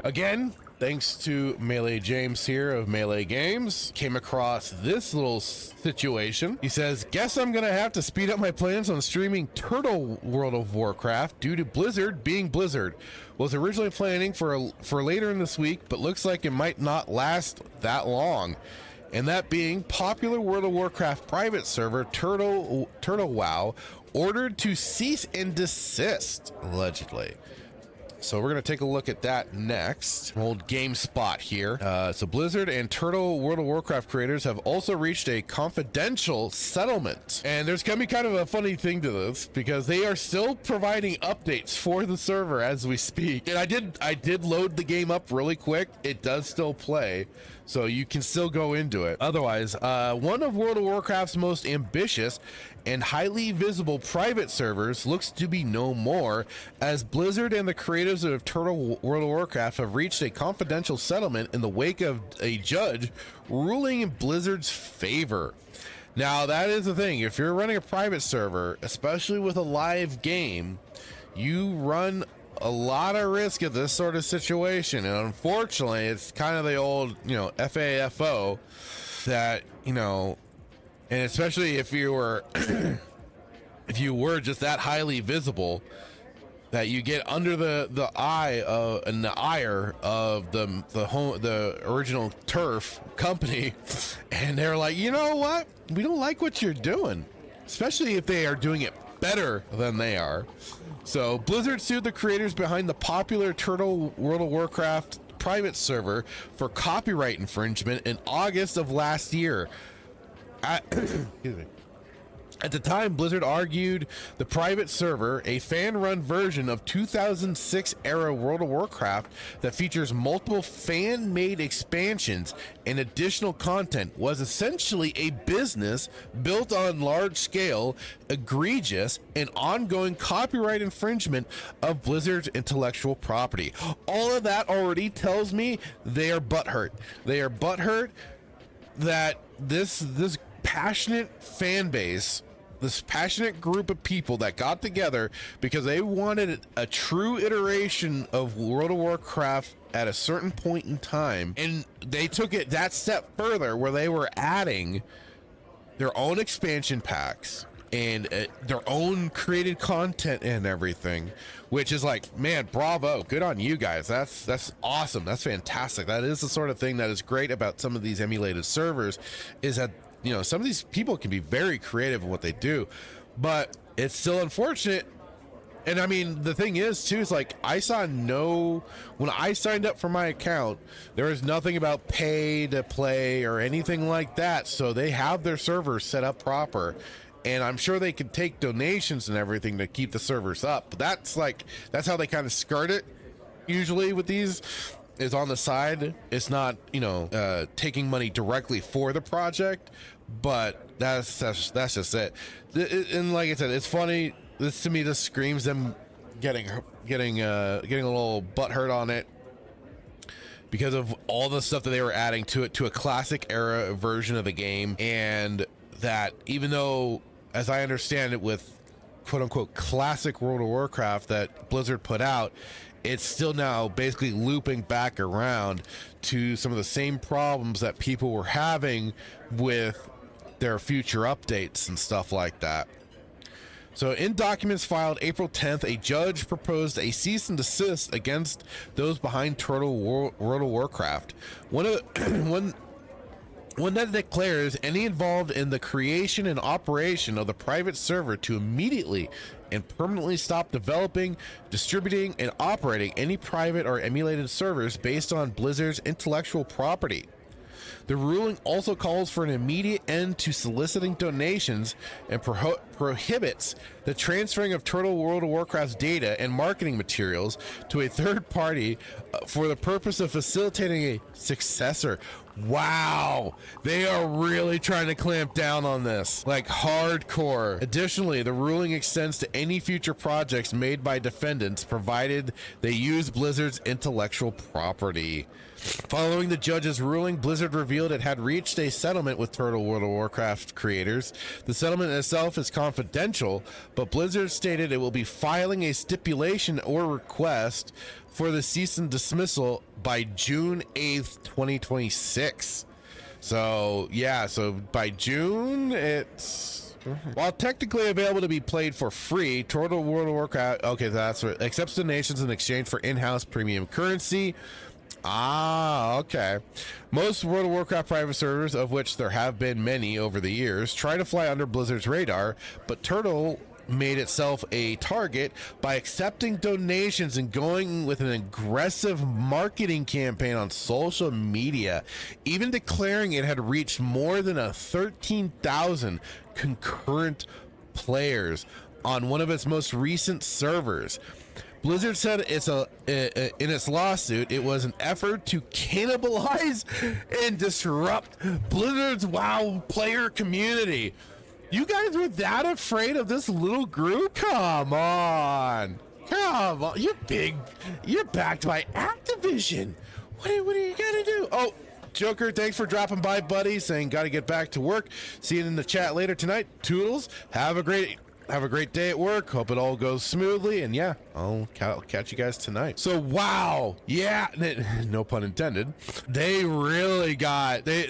Again, thanks to Melee James here of Melee Games, came across this little situation. He says, guess I'm gonna have to speed up my plans on streaming Turtle World of Warcraft due to Blizzard being Blizzard. Was originally planning for later in this week, but looks like it might not last that long. And that being popular World of Warcraft private server Turtle WoW ordered to cease and desist, allegedly. So we're going to take a look at that next. Old GameSpot here. So Blizzard and Turtle World of Warcraft creators have also reached a confidential settlement. And there's going to be kind of a funny thing to this because they are still providing updates for the server as we speak. And I did load the game up really quick. It does still play, so you can still go into it. Otherwise, one of World of Warcraft's most ambitious and highly visible private servers looks to be no more, as Blizzard and the creators of Turtle World of Warcraft have reached a confidential settlement in the wake of a judge ruling in Blizzard's favor. Now, that is the thing. If you're running a private server, especially with a live game, you run a lot of risk at this sort of situation. And unfortunately, it's kind of the old, FAFO that, and especially if you were if you were just that highly visible, that you get under the eye and the ire of the original turf company, and they're like, you know what, we don't like what you're doing, especially if they are doing it better than they are. So Blizzard sued the creators behind the popular Turtle World of Warcraft private server for copyright infringement in August of last year. Excuse me. At the time, Blizzard argued the private server, a fan-run version of 2006-era World of Warcraft that features multiple fan-made expansions and additional content, was essentially a business built on large-scale, egregious, and ongoing copyright infringement of Blizzard's intellectual property. All of that already tells me they are butthurt. They are butthurt that this passionate fan base, this passionate group of people that got together because they wanted a true iteration of World of Warcraft at a certain point in time, and they took it that step further where they were adding their own expansion packs and their own created content and everything, which is like, man, bravo, good on you guys. That's awesome. That's fantastic. That is the sort of thing that is great about some of these emulated servers, is that some of these people can be very creative in what they do, but it's still unfortunate. And I mean, the thing is too, is like, when I signed up for my account, there was nothing about pay to play or anything like that. So they have their servers set up proper, and I'm sure they can take donations and everything to keep the servers up. But that's how they kind of skirt it usually with these, is on the side. It's not, taking money directly for the project, but that's just it. And like I said, it's funny. This to me just screams them getting a little butthurt on it because of all the stuff that they were adding to it, to a classic era version of the game. And that, even though, as I understand it, with quote unquote classic World of Warcraft that Blizzard put out, it's still now basically looping back around to some of the same problems that people were having with their future updates and stuff like that. So in documents filed April 10th, a judge proposed a cease and desist against those behind Turtle World of Warcraft. One that declares any involved in the creation and operation of the private server to immediately and permanently stop developing, distributing, and operating any private or emulated servers based on Blizzard's intellectual property. The ruling also calls for an immediate end to soliciting donations and prohibits the transferring of Turtle World of Warcraft's data and marketing materials to a third party for the purpose of facilitating a successor. Wow, they are really trying to clamp down on this, like hardcore. Additionally, the ruling extends to any future projects made by defendants, provided they use Blizzard's intellectual property. Following the judge's ruling, Blizzard revealed it had reached a settlement with Turtle World of Warcraft creators. The settlement itself is confidential, but Blizzard stated it will be filing a stipulation or request for the cease and dismissal by June 8th, 2026. So, yeah, so by June, it's... While technically available to be played for free, Turtle World of Warcraft, okay, that's right, accepts donations in exchange for in-house premium currency. Ah, okay. Most World of Warcraft private servers, of which there have been many over the years, try to fly under Blizzard's radar, but Turtle made itself a target by accepting donations and going with an aggressive marketing campaign on social media, even declaring it had reached more than 13,000 concurrent players on one of its most recent servers. Blizzard said in its lawsuit, it was an effort to cannibalize and disrupt Blizzard's WoW player community. You guys were that afraid of this little group? Come on. Come on. You're backed by Activision. What are you gonna do? Oh, Joker, thanks for dropping by, buddy, saying gotta get back to work. See you in the chat later tonight. Toodles, have a great day at work. Hope it all goes smoothly. And yeah, I'll catch you guys tonight. So, wow. Yeah, no pun intended. They really got, I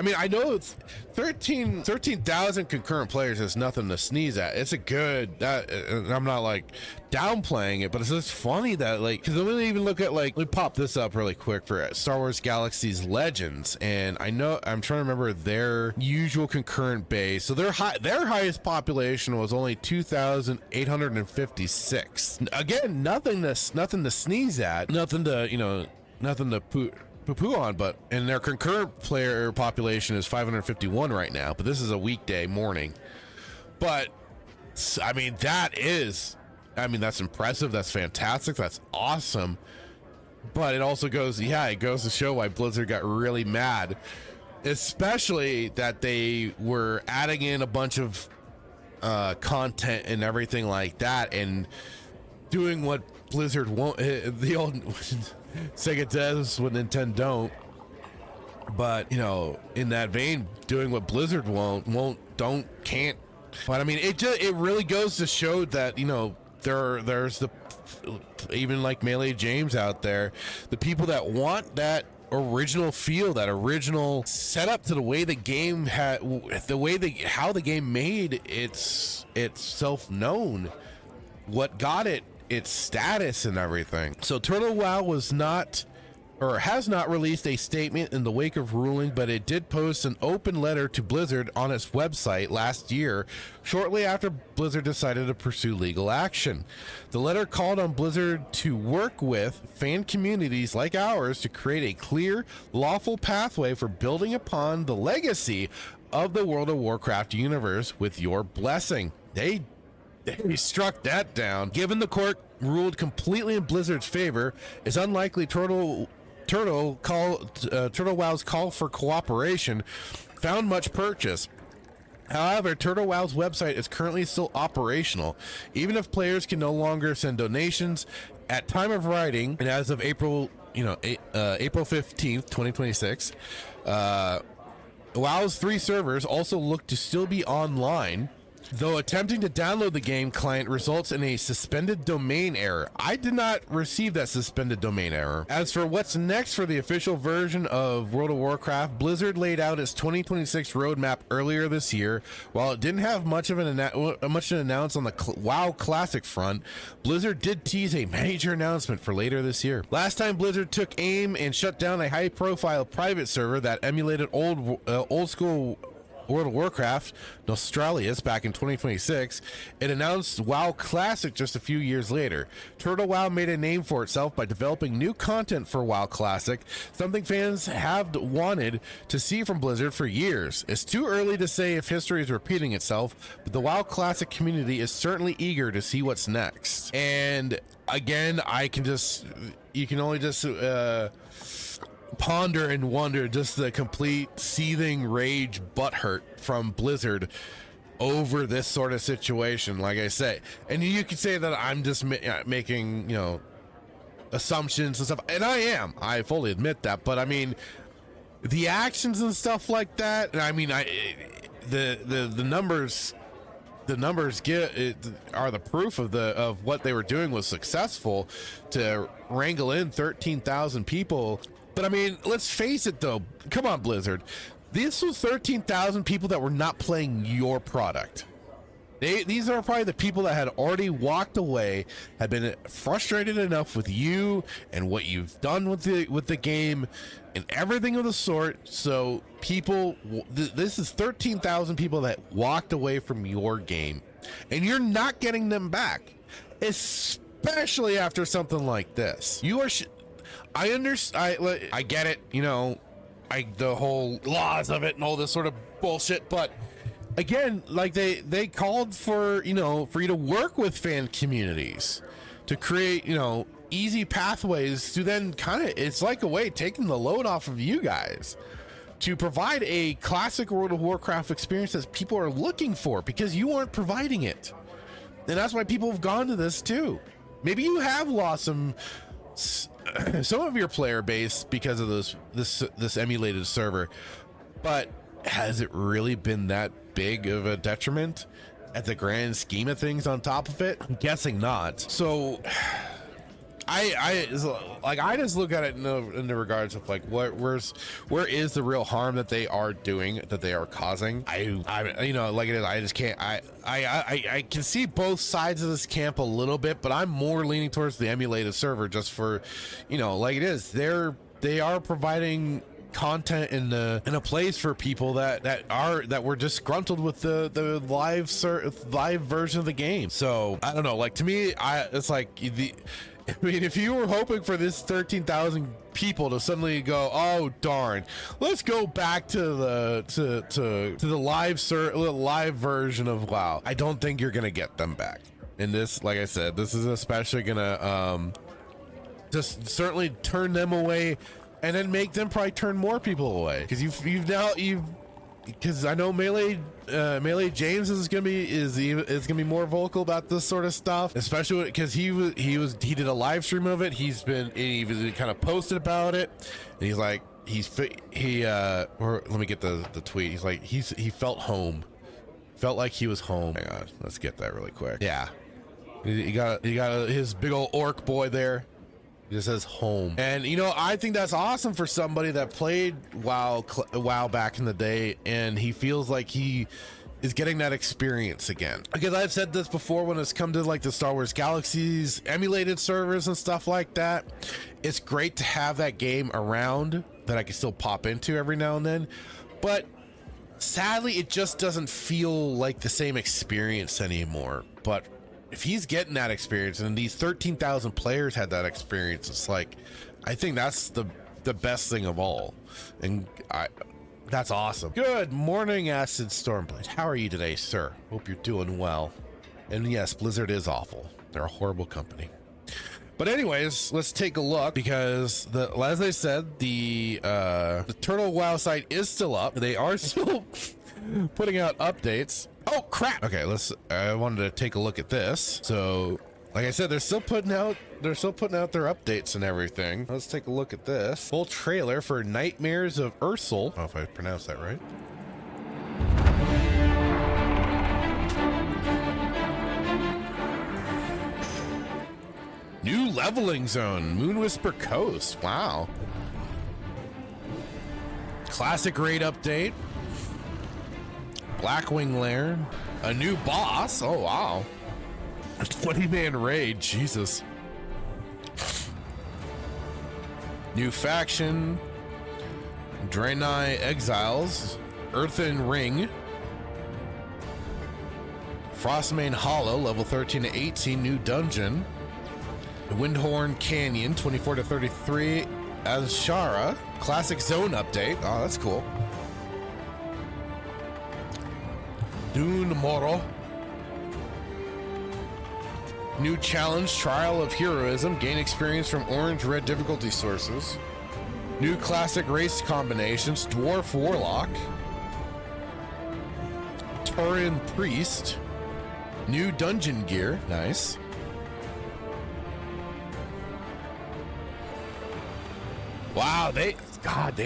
mean, I know it's 13,000 concurrent players is nothing to sneeze at. It's a good, I'm not like downplaying it, but it's just funny that like, because I'm gonna even look at like, let me pop this up really quick for Star Wars Galaxy's Legends, and I know I'm trying to remember their usual concurrent base. So their highest population was only 2,856. Again, nothing to sneeze at, nothing to poo on, but and their concurrent player population is 551 right now, but this is a weekday morning. But I mean, that's impressive, that's fantastic, that's awesome. But it also goes to show why Blizzard got really mad, especially that they were adding in a bunch of content and everything like that, and doing what Blizzard won't, the old Sega does what Nintendo don't. But in that vein, doing what Blizzard can't. But I mean, it really goes to show that there's the, even like Melee James out there, the people that want that original feel, that original setup to the way the game had, how the game made itself known, what got it its status and everything. So Turtle WoW has not released a statement in the wake of ruling, but it did post an open letter to Blizzard on its website last year, shortly after Blizzard decided to pursue legal action. The letter called on Blizzard to work with fan communities like ours to create a clear, lawful pathway for building upon the legacy of the World of Warcraft universe with your blessing. They struck that down. Given the court ruled completely in Blizzard's favor, it's unlikely Turtle WoW's call for cooperation found much purchase. However, Turtle WoW's website is currently still operational, even if players can no longer send donations. At time of writing, and as of April 15th, 2026, WoW's 3 servers also look to still be online, though attempting to download the game client results in a suspended domain error. I did not receive that suspended domain error. As for what's next for the official version of World of Warcraft, Blizzard laid out its 2026 roadmap earlier this year. While it didn't have much to announce on the WoW Classic front, Blizzard did tease a major announcement for later this year. Last time Blizzard took aim and shut down a high-profile private server that emulated old school World of Warcraft, Nostralius, back in 2026, it announced WoW Classic just a few years later. Turtle WoW made a name for itself by developing new content for WoW Classic, something fans have wanted to see from Blizzard for years. It's too early to say if history is repeating itself, but the WoW Classic community is certainly eager to see what's next. And again, you can only just ponder and wonder just the complete seething rage butthurt from Blizzard over this sort of situation, like I say. And you could say that I'm just making assumptions and stuff, and I fully admit that, but I mean, the actions and stuff like that, and I mean, the numbers are the proof of what they were doing was successful to wrangle in 13,000 people. But I mean, let's face it though, come on Blizzard, this was 13,000 people that were not playing your product. These are probably the people that had already walked away, had been frustrated enough with you and what you've done with the game and everything of the sort. So people, this is 13,000 people that walked away from your game, and you're not getting them back, especially after something like this. You are. I understand. I get it. You know, the whole laws of it and all this sort of bullshit, but. Again, like they called for, you know, for you to work with fan communities to create, you know, easy pathways to then kind of, it's like a way taking the load off of you guys to provide a classic World of Warcraft experience that people are looking for, because you aren't providing it. And that's why people have gone to this too. Maybe you have lost some of your player base because of this emulated server, but has it really been that big of a detriment at the grand scheme of things on top of it? I'm guessing not. So I just look at it in the regards of like where is the real harm that they are doing, that they are causing. I you know, like it is, I just can't, I can see both sides of this camp a little bit, but I'm more leaning towards the emulated server, just for, you know, like it is, they are providing content in a place for people that were disgruntled with the live version of the game. So I don't know, like to me, it's like I mean, if you were hoping for this 13,000 people to suddenly go, oh darn, let's go back to the live version of WoW, I don't think you're gonna get them back. And this, like I said, this is especially gonna just certainly turn them away, and then make them probably turn more people away, because because I know Melee James is gonna be more vocal about this sort of stuff, especially because he did a live stream of it. He kind of posted about it, and he's like or let me get the tweet. He's like he felt home, felt like he was home. Hang on, let's get that really quick. Yeah, he got his big old orc boy there. It just says home. And you know, I think that's awesome for somebody that played WoW back in the day, and he feels like he is getting that experience again. Because I've said this before, when it's come to like the Star Wars Galaxies emulated servers and stuff like that, it's great to have that game around that I can still pop into every now and then, but sadly it just doesn't feel like the same experience anymore. But if he's getting that experience, and these 13,000 players had that experience, it's like, I think that's the best thing of all. And that's awesome. Good morning, Acid Stormblade. How are you today, sir? Hope you're doing well. And yes, Blizzard is awful. They're a horrible company. But anyways, let's take a look, because as I said, the Turtle WoW site is still up. They are still putting out updates. Oh crap. Okay, I wanted to take a look at this. So like I said, they're still putting out their updates and everything. Let's take a look at this full trailer for Nightmares of Ursul. I don't know if I pronounced that right. New leveling zone, Moonwhisper Coast. Wow. Classic raid update. Blackwing Lair, a new boss. Oh wow, a 20-man raid. Jesus. New faction, Draenei Exiles, Earthen Ring, Frostmane Hollow, level 13 to 18, new dungeon, Windhorn Canyon, 24 to 33, Azshara, classic zone update. Oh, that's cool. Dune Moro. New challenge, Trial of Heroism. Gain experience from orange-red difficulty sources. New classic race combinations, Dwarf Warlock. Turin Priest. New dungeon gear, nice. Wow, they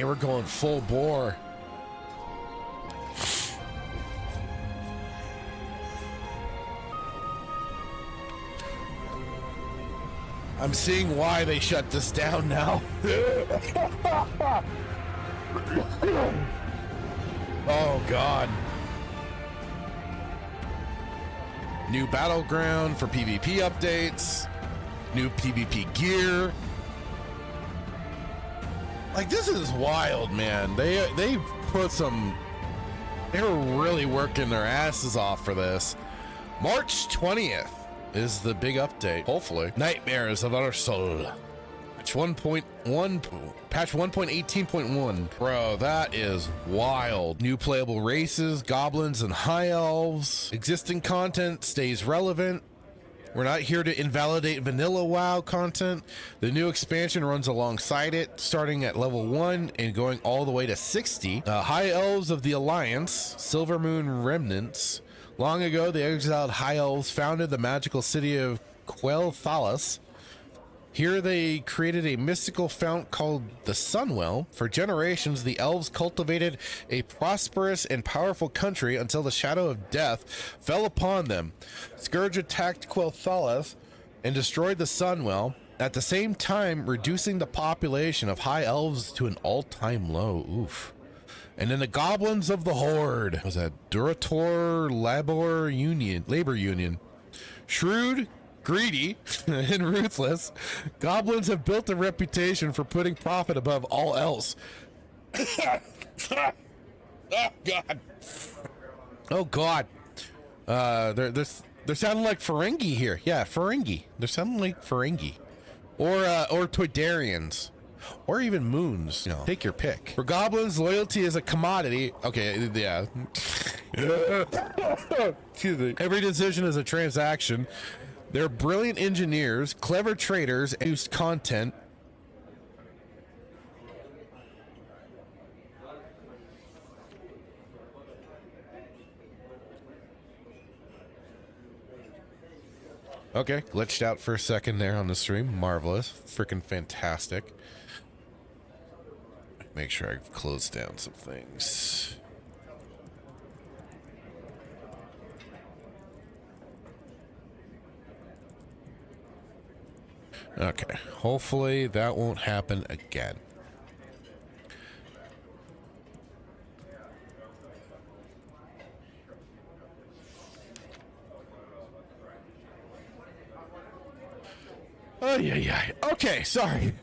were going full bore. I'm seeing why they shut this down now. Oh God. New battleground for PvP updates, new PvP gear. Like, this is wild, man. They put some, they were really working their asses off for this. March 20th is the big update, hopefully. Nightmares of Our Soul. Patch 1.18.1. Bro, that is wild. New playable races, goblins and high elves. Existing content stays relevant. We're not here to invalidate vanilla WoW content. The new expansion runs alongside it, starting at level 1 and going all the way to 60. High elves of the Alliance, Silver Moon remnants. Long ago, the exiled high elves founded the magical city of Quel'Thalas. Here they created a mystical fount called the Sunwell. For generations, the elves cultivated a prosperous and powerful country until the shadow of death fell upon them. Scourge attacked Quel'Thalas and destroyed the Sunwell, at the same time reducing the population of high elves to an all-time low. Oof. And then the goblins of the Horde. What was that? Durator Labor Union. Shrewd, greedy, and ruthless, goblins have built a reputation for putting profit above all else. Oh God. Oh God. They're sounding like Ferengi here. Yeah, Ferengi. They're sounding like Ferengi. Or Toydarians. Or even moons. You know, take your pick. For goblins, loyalty is a commodity. Okay, yeah. Excuse me. Every decision is a transaction. They're brilliant engineers, clever traders, and use content. Okay, glitched out for a second there on the stream. Marvelous. Freaking fantastic. Make sure I've closed down some things. Okay, hopefully that won't happen again. Oh, yeah. Okay, sorry.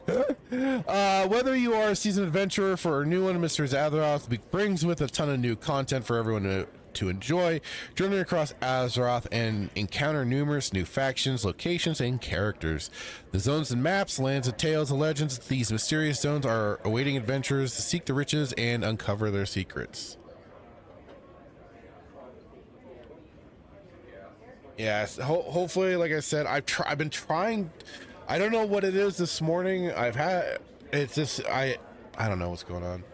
Whether you are a seasoned adventurer for a new one, Mr. Azeroth brings with a ton of new content for everyone to enjoy. Journey across Azeroth and encounter numerous new factions, locations, and characters. The zones and maps, lands and tales and legends. These mysterious zones are awaiting adventurers to seek the riches and uncover their secrets. Yes, hopefully, like I said, I've been trying. I don't know what it is this morning. It's just I don't know what's going on.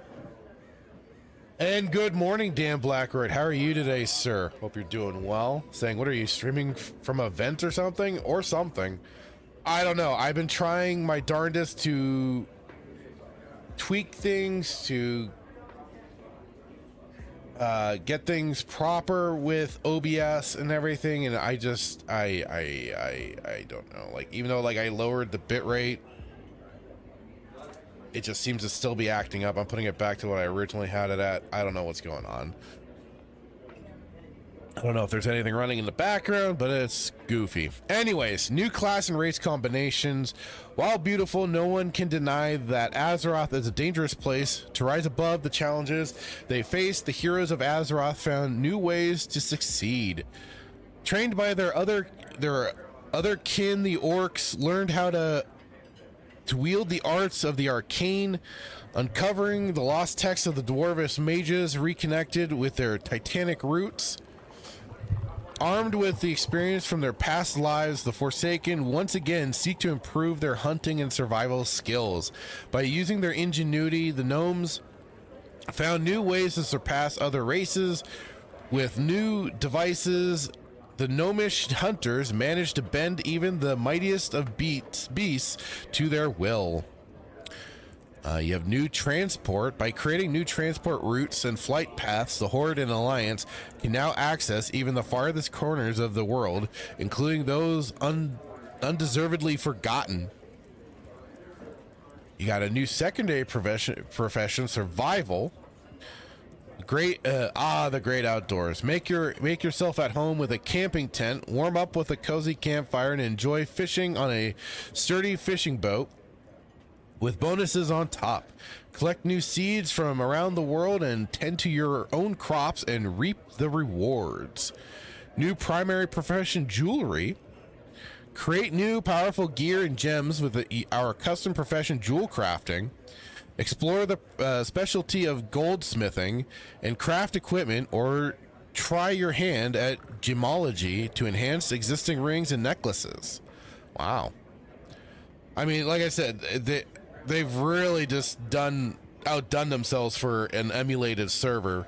And good morning, Dan Blackroyd. How are you today, sir? Hope you're doing well. Saying, what are you streaming from a vent or something? I don't know. I've been trying my darndest to tweak things, to get things proper with OBS and everything, and I don't know. Like, even though like I lowered the bitrate, it just seems to still be acting up. I'm putting it back to what I originally had it at. I don't know what's going on. I don't know if there's anything running in the background, but it's goofy. Anyways, new class and race combinations. While beautiful, no one can deny that Azeroth is a dangerous place. To rise above the challenges they face, the heroes of Azeroth found new ways to succeed. Trained by their other kin, the orcs learned how to wield the arts of the arcane, uncovering the lost texts of the dwarvish mages, reconnected with their titanic roots. Armed with the experience from their past lives, the Forsaken once again seek to improve their hunting and survival skills. By using their ingenuity, the gnomes found new ways to surpass other races. With new devices, the gnomish hunters managed to bend even the mightiest of beasts to their will. You have new transport. By creating new transport routes and flight paths, the Horde and Alliance can now access even the farthest corners of the world, including those undeservedly forgotten. You got a new secondary profession, survival. The great outdoors. Make yourself at home with a camping tent, warm up with a cozy campfire, and enjoy fishing on a sturdy fishing boat with bonuses on top. Collect new seeds from around the world and tend to your own crops and reap the rewards. New primary profession jewelry. Create new powerful gear and gems with our custom profession jewel crafting. Explore the specialty of goldsmithing and craft equipment, or try your hand at gemology to enhance existing rings and necklaces. Wow. I mean, like I said, they've really just outdone themselves for an emulated server.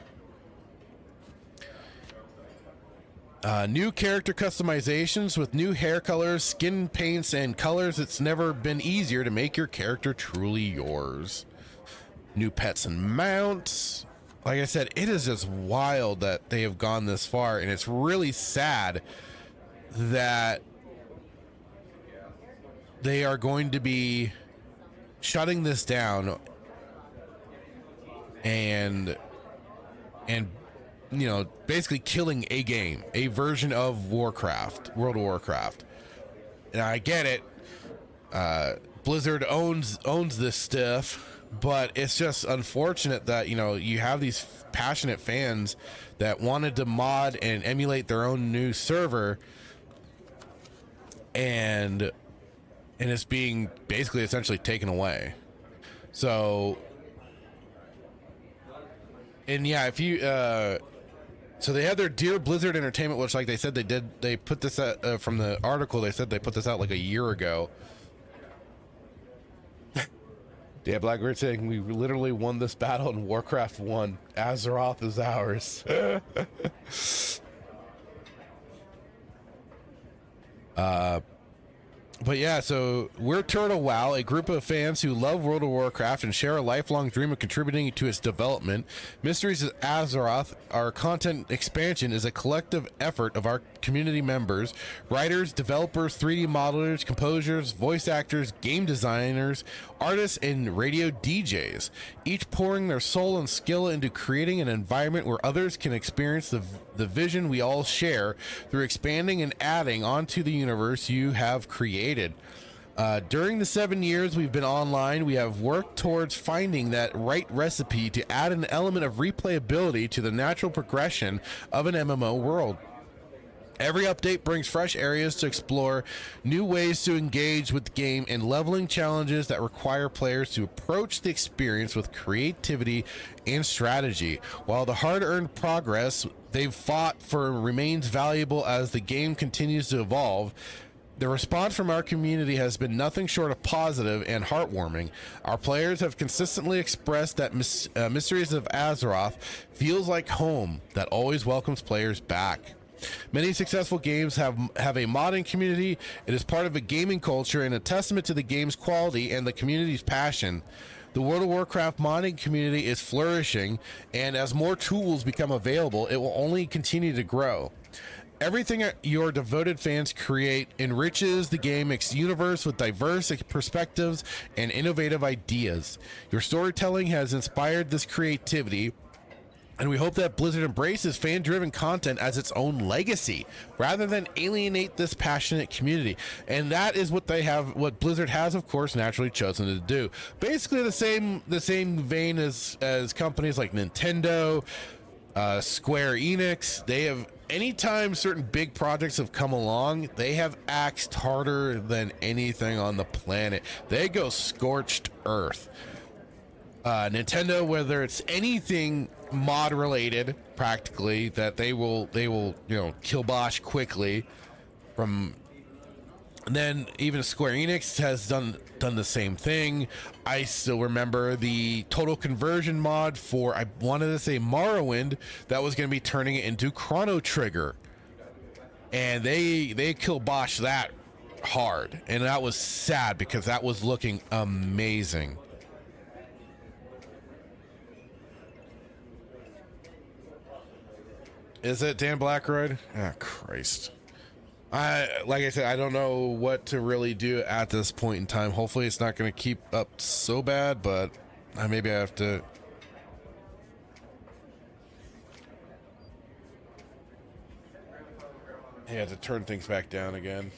New character customizations with new hair colors, skin paints, and colors. It's never been easier to make your character truly yours. New pets and mounts. Like I said, it is just wild that they have gone this far, and it's really sad that they are going to be shutting this down and you know, basically killing a game, a version of World of Warcraft. And I get it. Blizzard owns this stuff, but it's just unfortunate that, you know, you have these passionate fans that wanted to mod and emulate their own new server, and it's being basically essentially taken away. So, and yeah, if you so they had their Dear Blizzard Entertainment, which, like they said, they put this out from the article. They said they put this out like a year ago. Yeah, Blackbird saying we literally won this battle in Warcraft 1. Azeroth is ours. But yeah, so we're Turtle WoW, a group of fans who love World of Warcraft and share a lifelong dream of contributing to its development. Mysteries of Azeroth, our content expansion, is a collective effort of our community members, writers, developers, 3D modelers, composers, voice actors, game designers, artists, and radio DJs, each pouring their soul and skill into creating an environment where others can experience the vision we all share through expanding and adding onto the universe you have created. During the 7 years we've been online, we have worked towards finding that right recipe to add an element of replayability to the natural progression of an MMO world. Every update brings fresh areas to explore, new ways to engage with the game, and leveling challenges that require players to approach the experience with creativity and strategy. While the hard-earned progress they've fought for remains valuable as the game continues to evolve, the response from our community has been nothing short of positive and heartwarming. Our players have consistently expressed that Mysteries of Azeroth feels like home that always welcomes players back. Many successful games have a modding community. It is part of a gaming culture and a testament to the game's quality and the community's passion. The World of Warcraft modding community is flourishing, and as more tools become available, it will only continue to grow. Everything your devoted fans create enriches the game's universe with diverse perspectives and innovative ideas. Your storytelling has inspired this creativity, and we hope that Blizzard embraces fan-driven content as its own legacy, rather than alienate this passionate community. And that is what what Blizzard has, of course, naturally chosen to do. Basically, the same vein as companies like Nintendo, Square Enix. They have, anytime certain big projects have come along, they have axed harder than anything on the planet. They go scorched earth. Nintendo, whether it's anything mod related, practically, that they will kibosh quickly. And then even Square Enix has done the same thing. I still remember the total conversion mod for, I wanted to say, Morrowind, that was going to be turning it into Chrono Trigger, and they kiboshed that hard, and that was sad because that was looking amazing. Is it Dan Blackroyd? Ah, Christ. Like I said, I don't know what to really do at this point in time. Hopefully it's not going to keep up so bad, but maybe I have to. Yeah, to turn things back down again.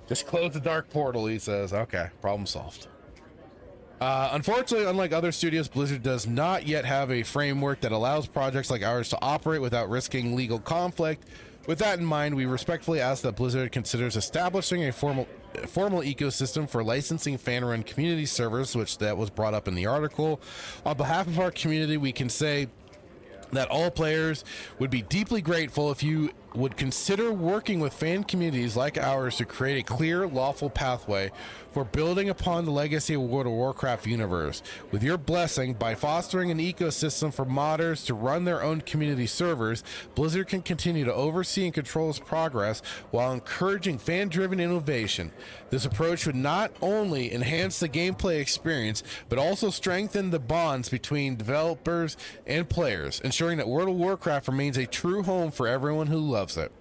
Just close the dark portal, he says. Okay, problem solved. Unfortunately, unlike other studios, Blizzard does not yet have a framework that allows projects like ours to operate without risking legal conflict. With that in mind, we respectfully ask that Blizzard considers establishing a formal ecosystem for licensing fan-run community servers, which that was brought up in the article. On behalf of our community, we can say that all players would be deeply grateful if you would consider working with fan communities like ours to create a clear, lawful pathway for building upon the legacy of World of Warcraft universe. With your blessing, by fostering an ecosystem for modders to run their own community servers, Blizzard can continue to oversee and control its progress while encouraging fan-driven innovation. This approach would not only enhance the gameplay experience, but also strengthen the bonds between developers and players, ensuring that World of Warcraft remains a true home for everyone who loves it.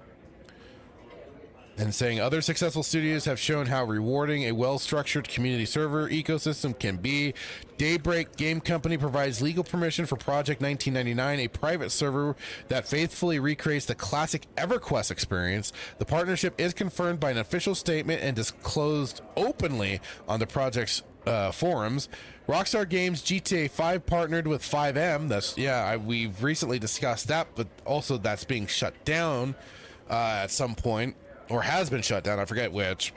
And saying other successful studios have shown how rewarding a well-structured community server ecosystem can be. Daybreak Game Company provides legal permission for Project 1999, a private server that faithfully recreates the classic EverQuest experience. The partnership is confirmed by an official statement and disclosed openly on the project's forums. Rockstar Games GTA 5 partnered with 5M. We've recently discussed that, but also that's being shut down at some point, or has been shut down, I forget which.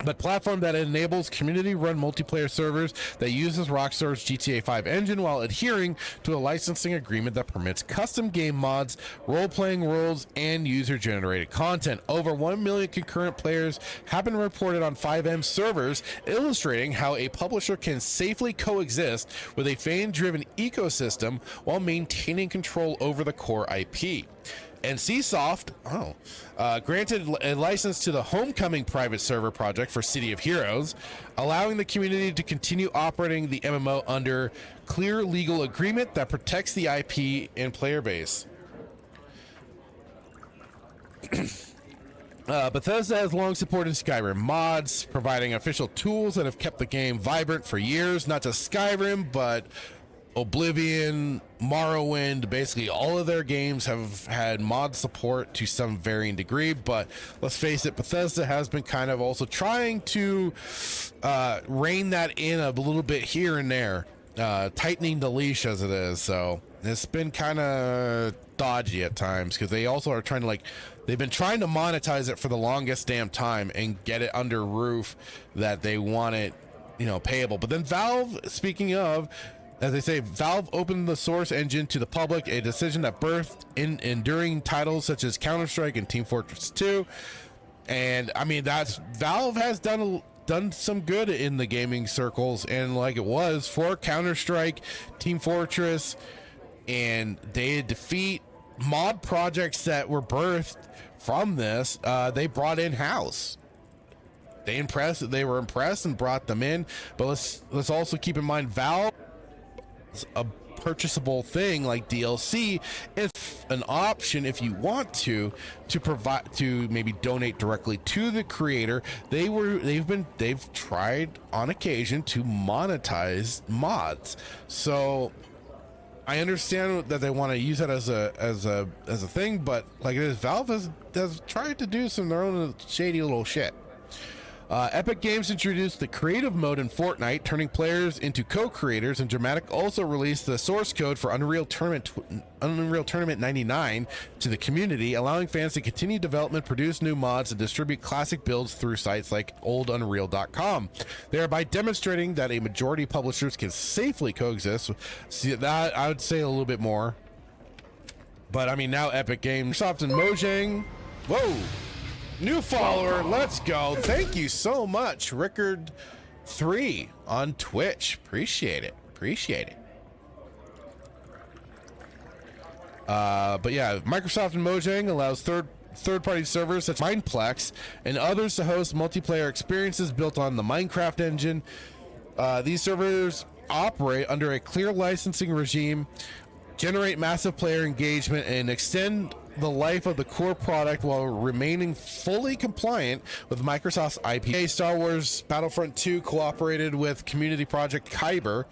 But platform that enables community-run multiplayer servers that uses Rockstar's GTA 5 engine while adhering to a licensing agreement that permits custom game mods, role-playing worlds, and user-generated content. Over 1 million concurrent players have been reported on 5M servers, illustrating how a publisher can safely coexist with a fan-driven ecosystem while maintaining control over the core IP. NCSoft granted a license to the Homecoming private server project for City of Heroes, allowing the community to continue operating the MMO under clear legal agreement that protects the IP and player base. Bethesda has long supported Skyrim mods, providing official tools that have kept the game vibrant for years. Not just Skyrim, but Oblivion, Morrowind, basically all of their games have had mod support to some varying degree. But let's face it, Bethesda has been kind of also trying to rein that in a little bit here and there, tightening the leash as it is. So it's been kind of dodgy at times, because they also are trying to, they've been trying to monetize it for the longest damn time and get it under roof that they want it, payable. But then Valve, speaking of, as they say, Valve opened the source engine to the public, a decision that birthed enduring titles such as Counter-Strike and Team Fortress 2. And I mean, Valve has done some good in the gaming circles, and like it was for Counter-Strike, Team Fortress, and they defeat mod projects that were birthed from this. They brought in-house. They were impressed and brought them in. But let's also keep in mind, Valve, a purchasable thing like DLC, if an option, if you want to provide, to maybe donate directly to the creator. They've tried on occasion to monetize mods. So I understand that they want to use that as a thing, but like it is, Valve has tried to do some of their own shady little shit. Epic Games introduced the creative mode in Fortnite, turning players into co-creators, and Dramatic also released the source code for Unreal Tournament 99 to the community, allowing fans to continue development, produce new mods, and distribute classic builds through sites like oldunreal.com, thereby demonstrating that a majority of publishers can safely coexist. See, that I would say a little bit more, but I mean, now Epic Games, Microsoft, and Mojang. Whoa! New follower, let's go. Thank you so much, Rickard3 on Twitch. Appreciate it. But yeah, Microsoft and Mojang allows third-party servers such as Mineplex and others to host multiplayer experiences built on the Minecraft engine. These servers operate under a clear licensing regime, generate massive player engagement, and extend the life of the core product while remaining fully compliant with Microsoft's IP. Star Wars Battlefront 2 cooperated with community project Kyber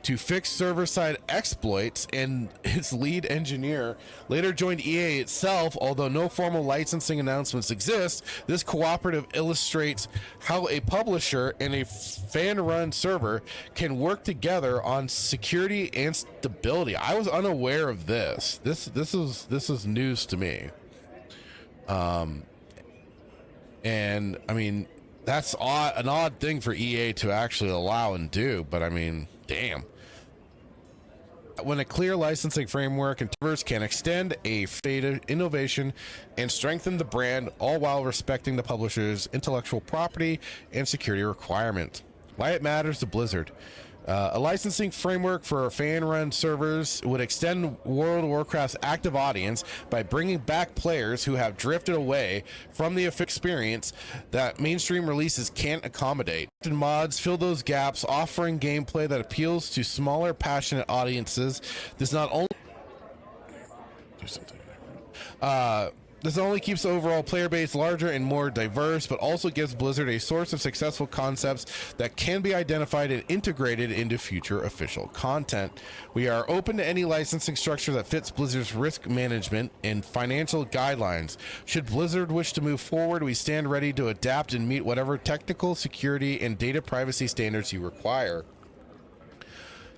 to fix server-side exploits, and its lead engineer later joined EA itself. Although no formal licensing announcements exist, this cooperative illustrates how a publisher and a fan-run server can work together on security and stability. I was unaware of this. This is news to me. And I mean, that's an odd thing for EA to actually allow and do, but I mean, damn. When a clear licensing framework and servers can extend a fate of innovation and strengthen the brand, all while respecting the publisher's intellectual property and security requirements. Why it matters to Blizzard. A licensing framework for fan-run servers would extend World of Warcraft's active audience by bringing back players who have drifted away from the experience that mainstream releases can't accommodate. Mods fill those gaps, offering gameplay that appeals to smaller, passionate audiences. This not only This not only keeps the overall player base larger and more diverse, but also gives Blizzard a source of successful concepts that can be identified and integrated into future official content. We are open to any licensing structure that fits Blizzard's risk management and financial guidelines. Should Blizzard wish to move forward, we stand ready to adapt and meet whatever technical, security, and data privacy standards you require.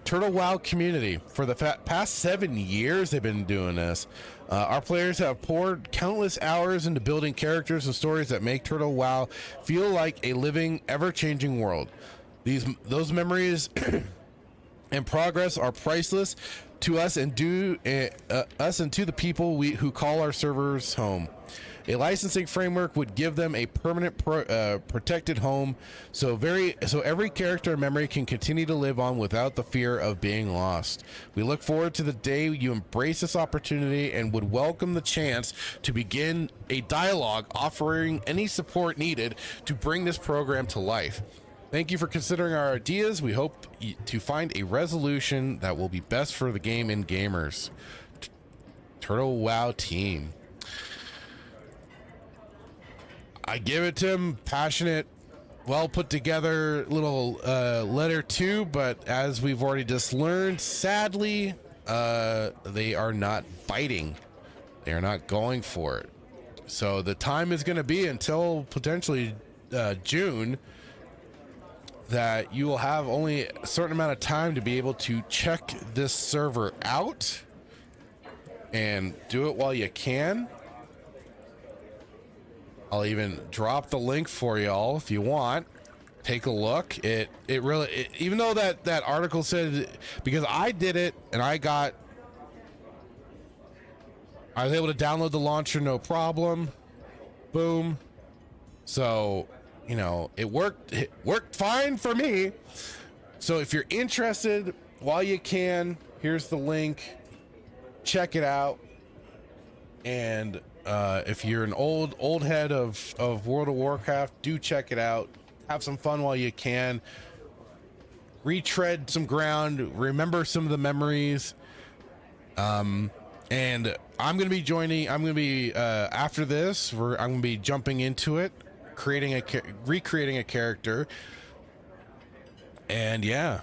Turtle WoW community. For the past 7 years they've been doing this. Our players have poured countless hours into building characters and stories that make Turtle WoW feel like a living, ever-changing world. Those memories and progress are priceless to us and to the people who call our servers home. A licensing framework would give them a permanent protected home, so every character and memory can continue to live on without the fear of being lost. We look forward to the day you embrace this opportunity and would welcome the chance to begin a dialogue offering any support needed to bring this program to life. Thank you for considering our ideas. We hope to find a resolution that will be best for the game and gamers. Turtle WoW team. I give it to him. Passionate, well put together little letter too, but as we've already just learned, sadly, they are not biting. They are not going for it. So the time is going to be until potentially June that you will have only a certain amount of time to be able to check this server out and do it while you can. I'll even drop the link for y'all if you want. Take a look. It really, even though that article said, because I did it and I was able to download the launcher no problem. Boom. So, you know, it worked fine for me. So if you're interested, while you can, here's the link. Check it out. And if you're an old head of World of Warcraft, do check it out. Have some fun while you can. Retread some ground. Remember some of the memories. And I'm gonna be after this. I'm gonna be jumping into it, recreating a character. And yeah.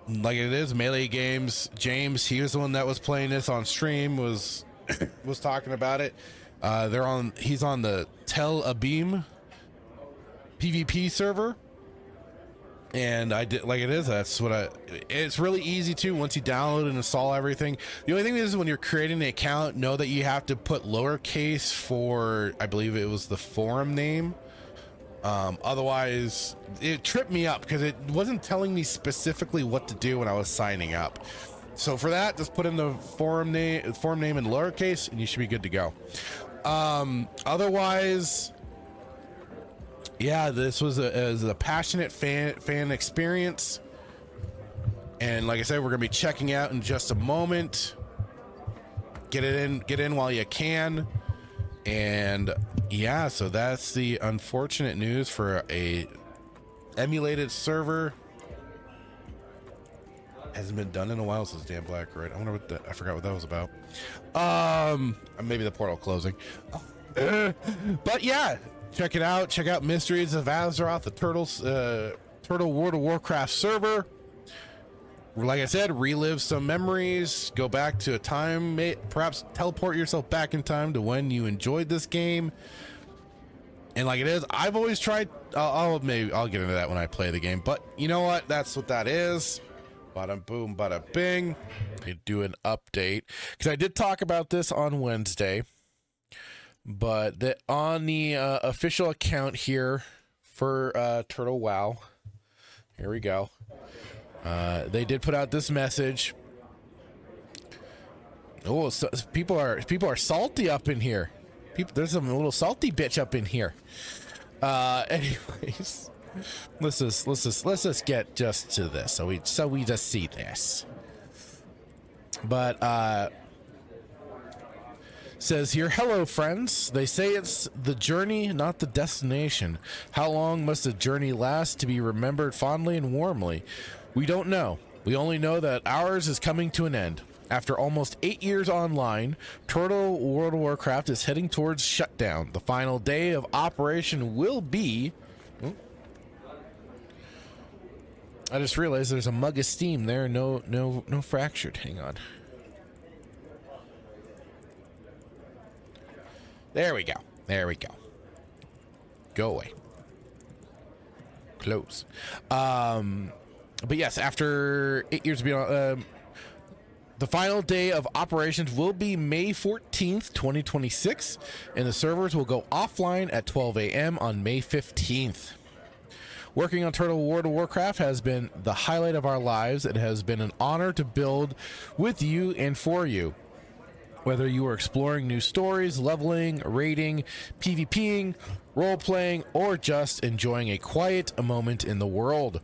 Like it is Melee Games. James, he was the one that was playing this on stream, was talking about it. He's on the Tel Abim PvP server, and I did like it is. It's really easy too once you download and install everything. The only thing is when you're creating the account, know that you have to put lowercase for, I believe it was the forum name. Otherwise it tripped me up because it wasn't telling me specifically what to do when I was signing up. So for that, just put in the forum name in lowercase and you should be good to go. Otherwise, yeah, this was a passionate fan experience. And like I said, we're gonna be checking out in just a moment. Get in while you can. And yeah, so that's the unfortunate news for a emulated server. Hasn't been done in a while since Dan Black, right? I wonder what I forgot what that was about. Maybe the portal closing. But yeah, check it out. Check out Mysteries of Azeroth, the Turtle World of Warcraft server. Like I said, relive some memories, go back to a time, perhaps teleport yourself back in time to when you enjoyed this game. And like it is, I've always tried, I'll get into that when I play the game, but you know what? That's what that is. Bada boom, bada bing. I do an update because I did talk about this on Wednesday, but on the official account here for Turtle WoW, here we go. They did put out this message. Oh, so people are salty up in here. There's some little salty bitch up in here. Anyways, let's just get just to this. So we just see this. But says here, hello friends. They say it's the journey, not the destination. How long must a journey last to be remembered fondly and warmly? We don't know. We only know that ours is coming to an end. After almost 8 years online, Turtle World of Warcraft is heading towards Shutdown. The final day of operation will be... I just realized there's a mug of steam there. No fractured. Hang on. There we go. There we go. Go away. Close. But yes, after 8 years beyond, the final day of operations will be May 14th, 2026, and the servers will go offline at 12 a.m. on May 15th. Working on Turtle World of Warcraft has been the highlight of our lives. It has been an honor to build with you and for you. Whether you are exploring new stories, leveling, raiding, PvPing, role-playing, or just enjoying a quiet moment in the world.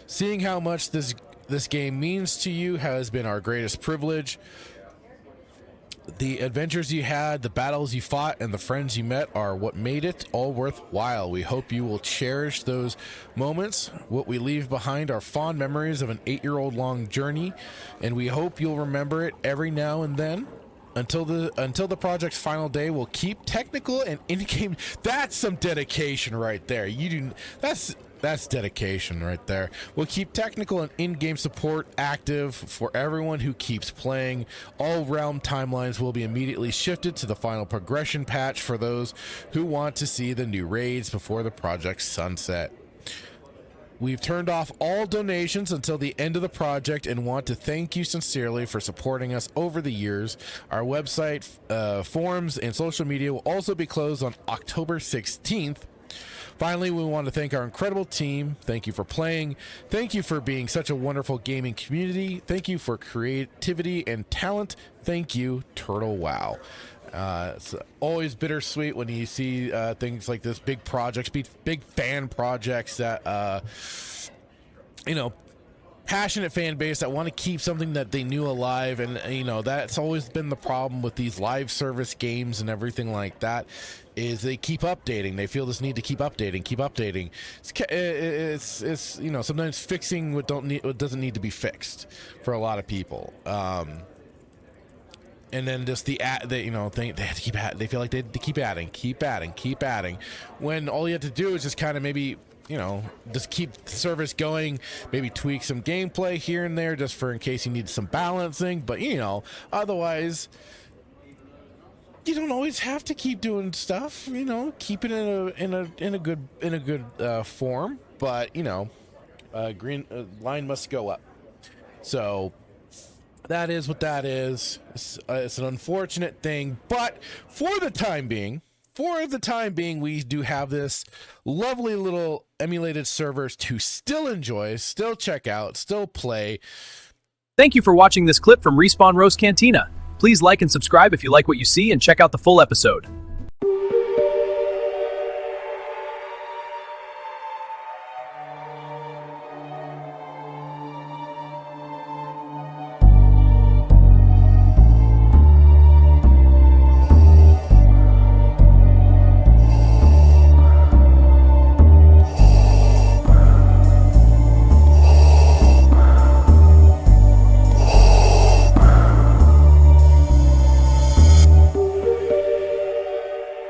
Seeing how much this game means to you has been our greatest privilege. The adventures you had, the battles you fought, and the friends you met are what made it all worthwhile. We hope you will cherish those moments. What we leave behind are fond memories of an 8-year-old long journey, and we hope you'll remember it every now and then. Until the project's final day, we'll keep technical and in-game. That's some dedication right there. That's dedication right there. We'll keep technical and in-game support active for everyone who keeps playing. All realm timelines will be immediately shifted to the final progression patch for those who want to see the new raids before the project's sunset. We've turned off all donations until the end of the project and want to thank you sincerely for supporting us over the years. Our website, forums, and social media will also be closed on October 16th. Finally, we want to thank our incredible team. Thank you for playing. Thank you for being such a wonderful gaming community. Thank you for creativity and talent. Thank you, Turtle WoW. It's always bittersweet when you see things like this, big projects, big fan projects that, passionate fan base that want to keep something that they knew alive. And, that's always been the problem with these live service games and everything like that, is they keep updating. They feel this need to keep updating. It's sometimes fixing what doesn't need to be fixed for a lot of people. And then just they have to keep they feel like they keep adding, when all you have to do is just kind of maybe, just keep the service going, maybe tweak some gameplay here and there just for in case you need some balancing. But otherwise you don't always have to keep doing stuff. Keep it in a good form. But green line must go up. So that is what that is. It's an unfortunate thing, but for the time being, we do have this lovely little emulated servers to still enjoy, still check out, still play. Thank you for watching this clip from Respawn Roast Cantina. Please like and subscribe if you like what you see, and check out the full episode.